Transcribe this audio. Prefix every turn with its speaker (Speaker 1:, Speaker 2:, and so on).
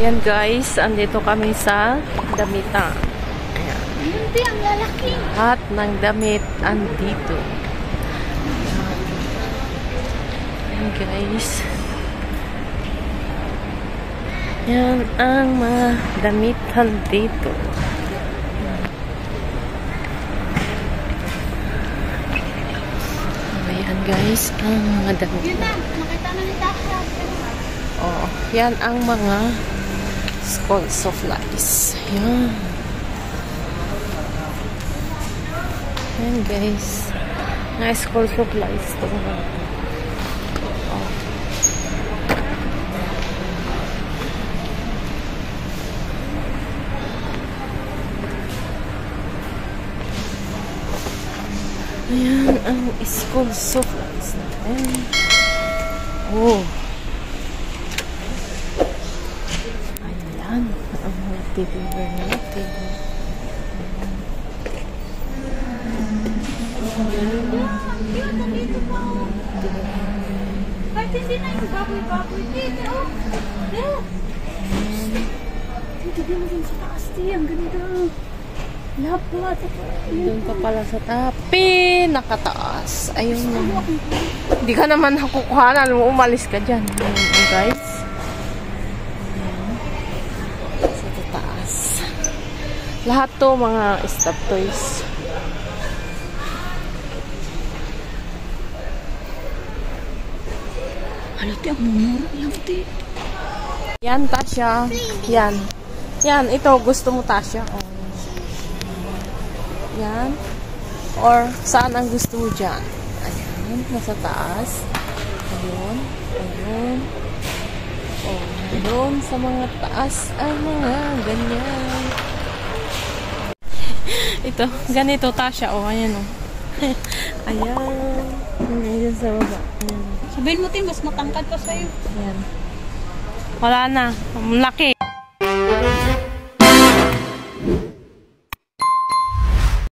Speaker 1: Ayan guys, andito kami sa damitan. Ayan.
Speaker 2: Hindi, ang lalaki.
Speaker 1: Lahat ng damit andito. Ayan guys. Yan ang mga damitan dito. Ayan guys, ang mga damit.
Speaker 2: Yun na, makita na ni Tasha.
Speaker 1: Oh, yan ang mga school supplies. Yan. Yan guys. Mga school supplies to. Oh. Ayan ang school supplies natin. Oh. Ayan ang mga deliver natin.
Speaker 2: Yun, nandito pa. Kahit hindi na yung baboy-baboy dito. Dito din mo din sa taas. Ang ganda. Lapat.
Speaker 1: Doon pa pala sa tapi. Nakataas. Ayun na. Hindi ka naman nakukuhanan. Umalis ka dyan. Ayan guys. Ayan. Sa taas. Lahat to mga stuffed toys.
Speaker 2: Halati, ang mumura lang dito.
Speaker 1: Yan, Tasha. Yan. Yan, ito. Gusto mo, Tasha. Oh. Yan. Or, saan ang gusto mo dyan? Ayan. Nasa taas. Ayun. Ayun. Oh, ayun. Sa mga taas. Ang mga ganyan. Ito. Ganito, Tasha. Oh, ayan. Oh. Ayan. Ayan sa baba. Ayan.
Speaker 2: Sabihin mo, Tim, mas matangkad pa sa'yo.
Speaker 1: Ayan. Wala na. Laki.